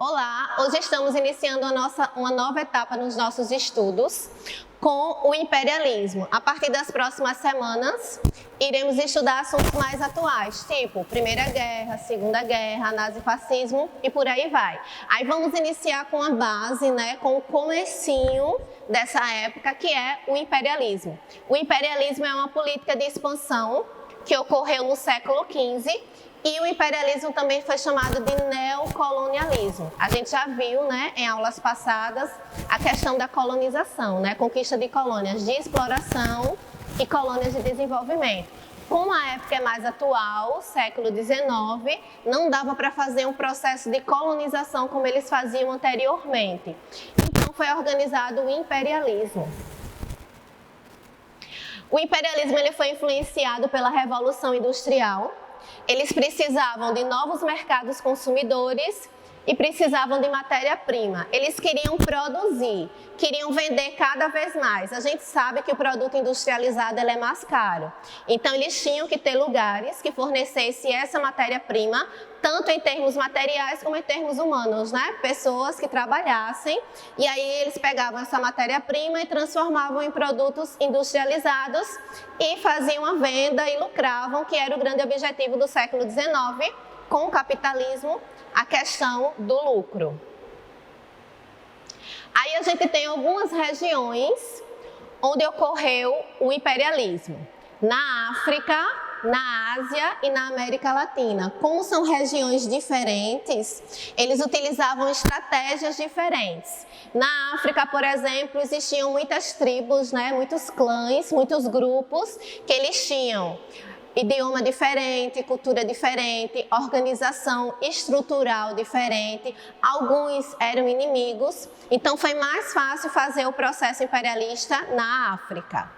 Olá, hoje estamos iniciando uma nova etapa nos nossos estudos com o imperialismo. A partir das próximas semanas, iremos estudar assuntos mais atuais, tipo Primeira Guerra, Segunda Guerra, nazifascismo e por aí vai. Aí vamos iniciar com a base, com o comecinho dessa época, que é o imperialismo. O imperialismo é uma política de expansão que ocorreu no século XV, e o imperialismo também foi chamado de neocolonialismo. A gente já viu, em aulas passadas, a questão da colonização, conquista de colônias de exploração e colônias de desenvolvimento. Como a época é mais atual, século XIX, não dava para fazer um processo de colonização como eles faziam anteriormente. Então foi organizado o imperialismo. O imperialismo ele foi influenciado pela Revolução Industrial. Eles precisavam de novos mercados consumidores e precisavam de matéria-prima. Eles queriam produzir, queriam vender cada vez mais. A gente sabe que o produto industrializado ele é mais caro. Então, eles tinham que ter lugares que fornecessem essa matéria-prima, tanto em termos materiais como em termos humanos, Pessoas que trabalhassem, e aí eles pegavam essa matéria-prima e transformavam em produtos industrializados e faziam a venda e lucravam, que era o grande objetivo do século XIX, com o capitalismo, a questão do lucro. Aí a gente tem algumas regiões onde ocorreu o imperialismo. Na África, na Ásia e na América Latina. Como são regiões diferentes, eles utilizavam estratégias diferentes. Na África, por exemplo, existiam muitas tribos, muitos clãs, muitos grupos que eles tinham idioma diferente, cultura diferente, organização estrutural diferente. Alguns eram inimigos, então foi mais fácil fazer o processo imperialista na África.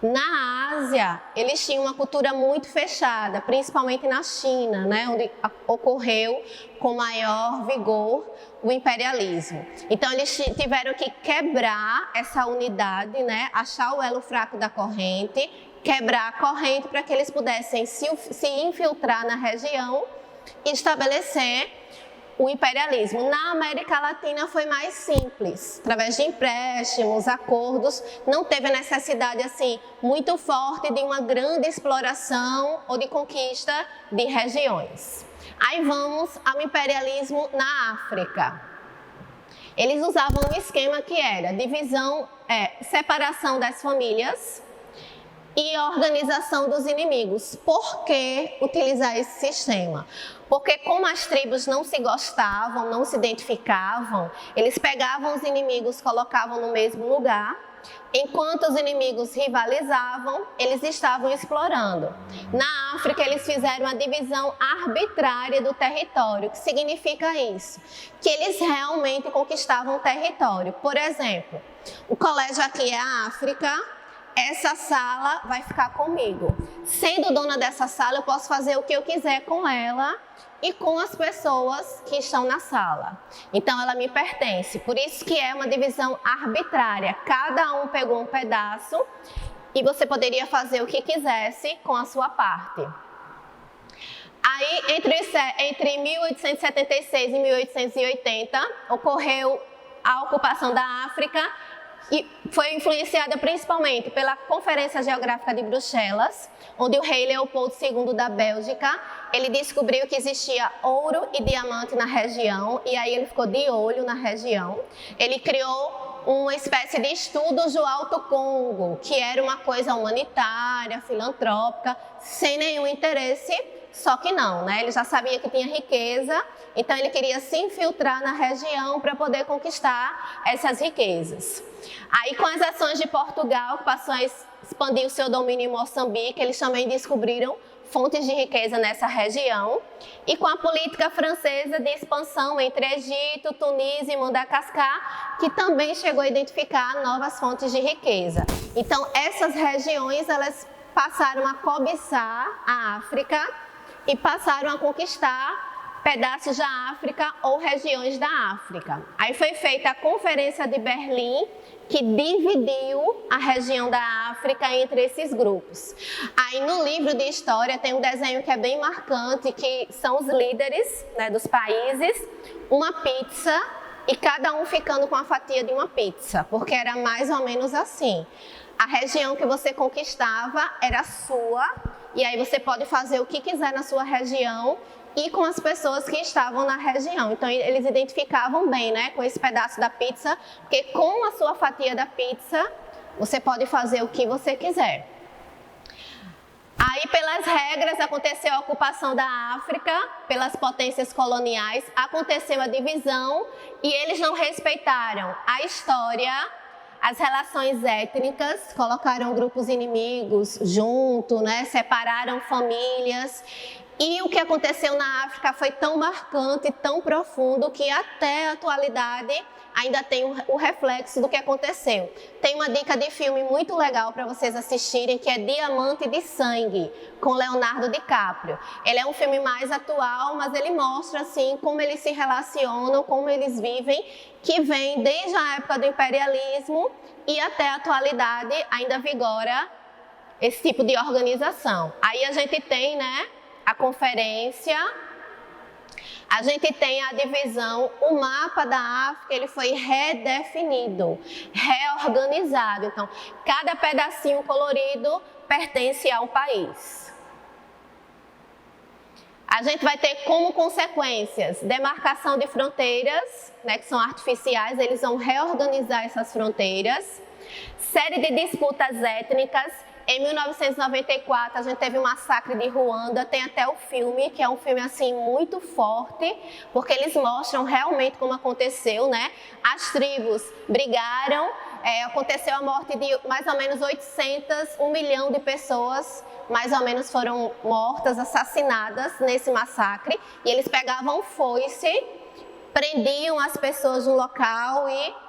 Na Ásia, eles tinham uma cultura muito fechada, principalmente na China, onde ocorreu com maior vigor o imperialismo. Então, eles tiveram que quebrar essa unidade, achar o elo fraco da corrente, quebrar a corrente para que eles pudessem se infiltrar na região e estabelecer o imperialismo. Na América Latina foi mais simples, através de empréstimos, acordos, não teve a necessidade assim muito forte de uma grande exploração ou de conquista de regiões. Aí vamos ao imperialismo na África. Eles usavam um esquema que era separação das famílias e organização dos inimigos. Por que utilizar esse sistema? Porque como as tribos não se gostavam, não se identificavam, eles pegavam os inimigos, colocavam no mesmo lugar. Enquanto os inimigos rivalizavam, eles estavam explorando. Na África, eles fizeram uma divisão arbitrária do território. O que significa isso? Que eles realmente conquistavam o território. Por exemplo, o colégio aqui é a África. Essa sala vai ficar comigo. Sendo dona dessa sala, eu posso fazer o que eu quiser com ela e com as pessoas que estão na sala. Então, ela me pertence. Por isso que é uma divisão arbitrária. Cada um pegou um pedaço e você poderia fazer o que quisesse com a sua parte. Aí, entre 1876 e 1880, ocorreu a ocupação da África, e foi influenciada principalmente pela Conferência Geográfica de Bruxelas, onde o rei Leopoldo II da Bélgica, ele descobriu que existia ouro e diamante na região, e aí ele ficou de olho na região. Ele criou uma espécie de estudos do Alto Congo, que era uma coisa humanitária, filantrópica, sem nenhum interesse. Só que não, Ele já sabia que tinha riqueza, então ele queria se infiltrar na região para poder conquistar essas riquezas. Aí, com as ações de Portugal, que passou a expandir o seu domínio em Moçambique, eles também descobriram fontes de riqueza nessa região. E com a política francesa de expansão entre Egito, Tunísia e Madagascar, que também chegou a identificar novas fontes de riqueza. Então, essas regiões, elas passaram a cobiçar a África e passaram a conquistar pedaços da África ou regiões da África. Aí foi feita a Conferência de Berlim, que dividiu a região da África entre esses grupos. Aí no livro de história tem um desenho que é bem marcante, que são os líderes, né, dos países, uma pizza e cada um ficando com a fatia de uma pizza, porque era mais ou menos assim. A região que você conquistava era sua, e aí você pode fazer o que quiser na sua região e com as pessoas que estavam na região. Então eles identificavam bem, né, com esse pedaço da pizza, porque com a sua fatia da pizza você pode fazer o que você quiser. Aí, pelas regras, aconteceu a ocupação da África pelas potências coloniais, aconteceu a divisão e eles não respeitaram a história, as relações étnicas, colocaram grupos inimigos junto, né, separaram famílias. E o que aconteceu na África foi tão marcante, tão profundo, que até a atualidade ainda tem o reflexo do que aconteceu. Tem uma dica de filme muito legal para vocês assistirem, que é Diamante de Sangue, com Leonardo DiCaprio. Ele é um filme mais atual, mas ele mostra assim como eles se relacionam, como eles vivem, que vem desde a época do imperialismo e até a atualidade ainda vigora esse tipo de organização. Aí a gente tem, né, a conferência, a gente tem a divisão, o mapa da África, ele foi redefinido, reorganizado. Então, cada pedacinho colorido pertence a um país. A gente vai ter como consequências demarcação de fronteiras, né, que são artificiais, eles vão reorganizar essas fronteiras, série de disputas étnicas. Em 1994, a gente teve o massacre de Ruanda, tem até o filme, que é um filme assim muito forte, porque eles mostram realmente como aconteceu, né? As tribos brigaram, aconteceu a morte de mais ou menos 1 milhão de pessoas, mais ou menos foram mortas, assassinadas nesse massacre, e eles pegavam foice, prendiam as pessoas no local e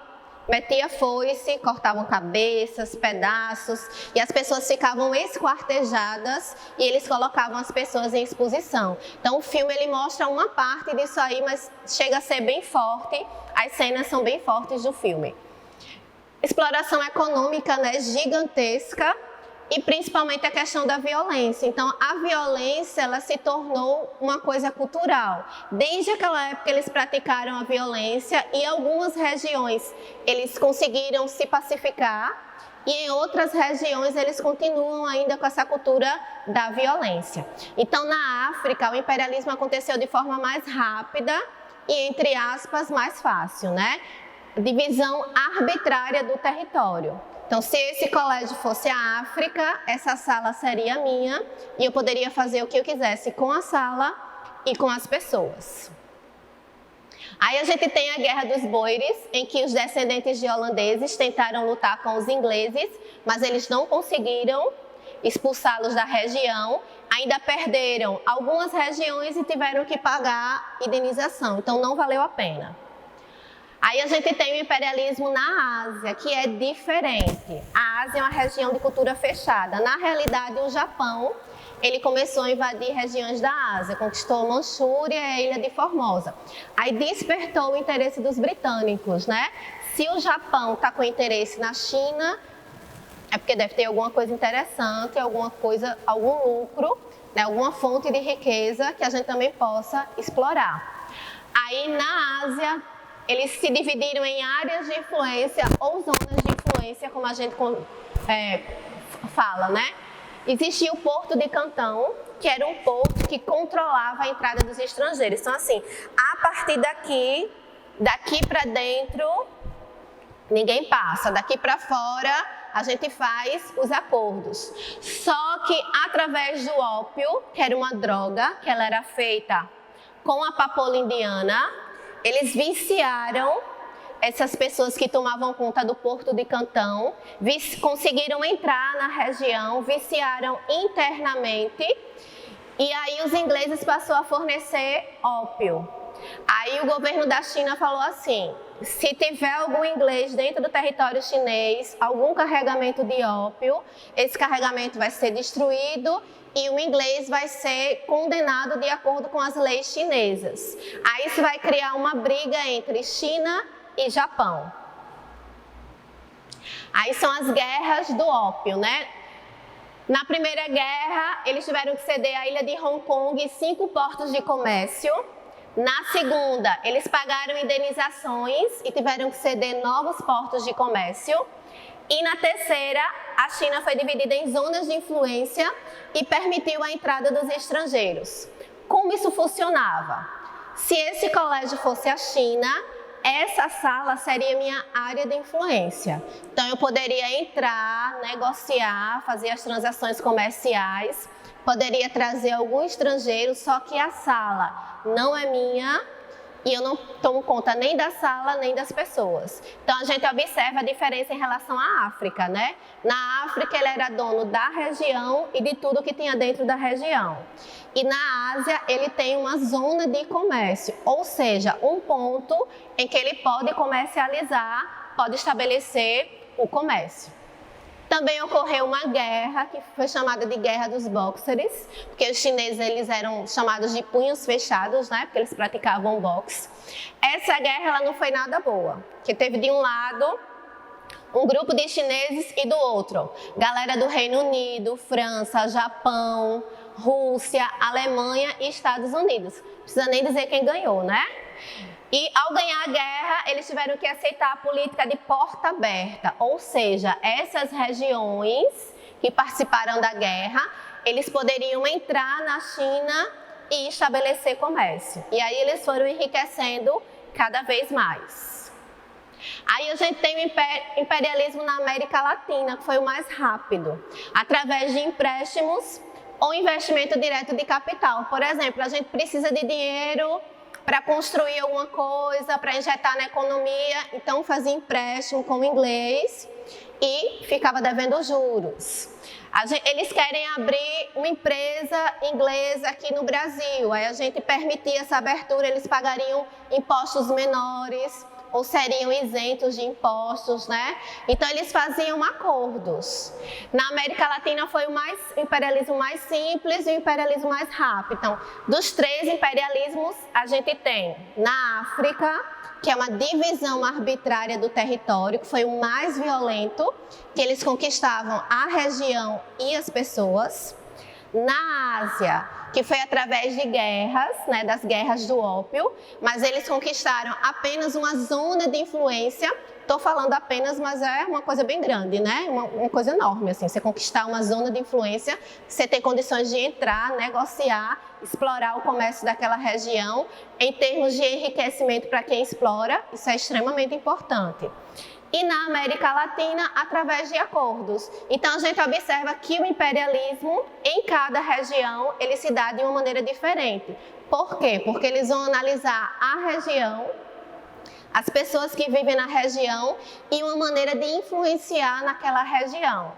metia foice, cortavam cabeças, pedaços, e as pessoas ficavam esquartejadas e eles colocavam as pessoas em exposição. Então o filme ele mostra uma parte disso aí, mas chega a ser bem forte, as cenas são bem fortes do filme. Exploração econômica, né, gigantesca, e principalmente a questão da violência. Então, a violência ela se tornou uma coisa cultural. Desde aquela época eles praticaram a violência e em algumas regiões eles conseguiram se pacificar e em outras regiões eles continuam ainda com essa cultura da violência. Então, na África, o imperialismo aconteceu de forma mais rápida e, entre aspas, mais fácil, né? Divisão arbitrária do território. Então, se esse colégio fosse a África, essa sala seria minha e eu poderia fazer o que eu quisesse com a sala e com as pessoas. Aí a gente tem a Guerra dos Boeres, em que os descendentes de holandeses tentaram lutar com os ingleses, mas eles não conseguiram expulsá-los da região, ainda perderam algumas regiões e tiveram que pagar indenização, então não valeu a pena. Aí a gente tem o imperialismo na Ásia, que é diferente. A Ásia é uma região de cultura fechada. Na realidade, o Japão, ele começou a invadir regiões da Ásia, conquistou a Manchúria e a ilha de Formosa. Aí despertou o interesse dos britânicos, né? Se o Japão está com interesse na China, é porque deve ter alguma coisa interessante, algum lucro, né? Alguma fonte de riqueza que a gente também possa explorar. Aí na Ásia, eles se dividiram em áreas de influência ou zonas de influência, como a gente fala, né? Existia o Porto de Cantão, que era um porto que controlava a entrada dos estrangeiros. Então, assim, a partir daqui para dentro, ninguém passa. Daqui para fora, a gente faz os acordos. Só que através do ópio, que era uma droga, que ela era feita com a papoula indiana, eles viciaram essas pessoas que tomavam conta do Porto de Cantão, conseguiram entrar na região, viciaram internamente, e aí os ingleses passaram a fornecer ópio. Aí o governo da China falou assim: se tiver algum inglês dentro do território chinês, algum carregamento de ópio, esse carregamento vai ser destruído e o inglês vai ser condenado de acordo com as leis chinesas. Aí isso vai criar uma briga entre China e Japão. Aí são as guerras do ópio, né? Na Primeira Guerra, eles tiveram que ceder a ilha de Hong Kong e 5 portos de comércio. Na Segunda, eles pagaram indenizações e tiveram que ceder novos portos de comércio. E na Terceira, a China foi dividida em zonas de influência e permitiu a entrada dos estrangeiros. Como isso funcionava? Se esse colégio fosse a China, essa sala seria minha área de influência. Então, eu poderia entrar, negociar, fazer as transações comerciais, poderia trazer algum estrangeiro, só que a sala não é minha e eu não tomo conta nem da sala, nem das pessoas. Então, a gente observa a diferença em relação à África, né? Na África, ele era dono da região e de tudo que tinha dentro da região. E na Ásia, ele tem uma zona de comércio, ou seja, um ponto em que ele pode comercializar, pode estabelecer o comércio. Também ocorreu uma guerra, que foi chamada de Guerra dos Bóxeres, porque os chineses eles eram chamados de punhos fechados, né? Porque eles praticavam boxe. Essa guerra ela não foi nada boa, porque teve de um lado um grupo de chineses e do outro, galera do Reino Unido, França, Japão, Rússia, Alemanha e Estados Unidos. Não precisa nem dizer quem ganhou, né? E ao ganhar a guerra, eles tiveram que aceitar a política de porta aberta, ou seja, essas regiões que participaram da guerra, eles poderiam entrar na China e estabelecer comércio. E aí eles foram enriquecendo cada vez mais. Aí a gente tem o imperialismo na América Latina, que foi o mais rápido, através de empréstimos ou investimento direto de capital. Por exemplo, a gente precisa de dinheiro para construir alguma coisa, para injetar na economia, então fazia empréstimo com o inglês e ficava devendo juros. Eles querem abrir uma empresa inglesa aqui no Brasil, aí a gente permitia essa abertura, eles pagariam impostos menores ou seriam isentos de impostos, né? Então eles faziam acordos. Na América Latina foi o imperialismo mais simples e o imperialismo mais rápido. Então, dos 3 imperialismos, a gente tem na África, que é uma divisão arbitrária do território, que foi o mais violento, que eles conquistavam a região e as pessoas. Na Ásia, que foi através de guerras, né, das guerras do ópio, mas eles conquistaram apenas uma zona de influência. Estou falando apenas, mas é uma coisa bem grande, né? Uma coisa enorme, assim, você conquistar uma zona de influência, você ter condições de entrar, negociar, explorar o comércio daquela região, em termos de enriquecimento para quem explora, isso é extremamente importante. E na América Latina, através de acordos. Então, a gente observa que o imperialismo, em cada região, ele se dá de uma maneira diferente. Por quê? Porque eles vão analisar a região, as pessoas que vivem na região e uma maneira de influenciar naquela região.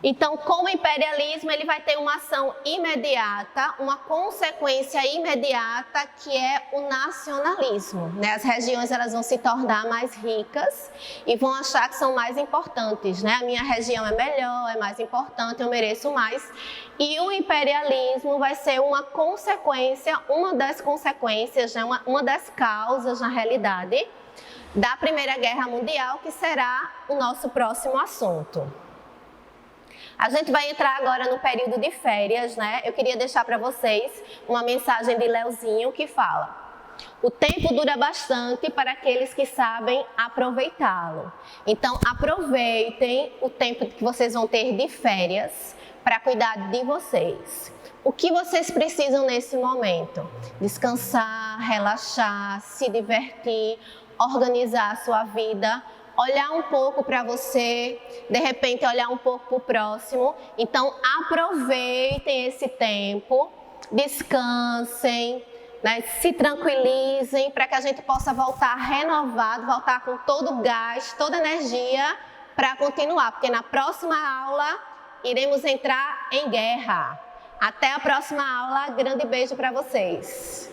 Então, com o imperialismo, ele vai ter uma ação imediata, uma consequência imediata, que é o nacionalismo, né? As regiões elas vão se tornar mais ricas e vão achar que são mais importantes, né? A minha região é melhor, é mais importante, eu mereço mais. E o imperialismo vai ser uma consequência, uma das consequências, né? uma das causas, na realidade, da Primeira Guerra Mundial, que será o nosso próximo assunto. A gente vai entrar agora no período de férias, né? Eu queria deixar para vocês uma mensagem de Leozinho que fala: o tempo dura bastante para aqueles que sabem aproveitá-lo. Então, aproveitem o tempo que vocês vão ter de férias para cuidar de vocês. O que vocês precisam nesse momento? Descansar, relaxar, se divertir, organizar a sua vida, olhar um pouco para você, de repente olhar um pouco para o próximo. Então, aproveitem esse tempo, descansem, né? Se tranquilizem para que a gente possa voltar renovado, voltar com todo o gás, toda a energia para continuar, porque na próxima aula iremos entrar em guerra. Até a próxima aula, grande beijo para vocês.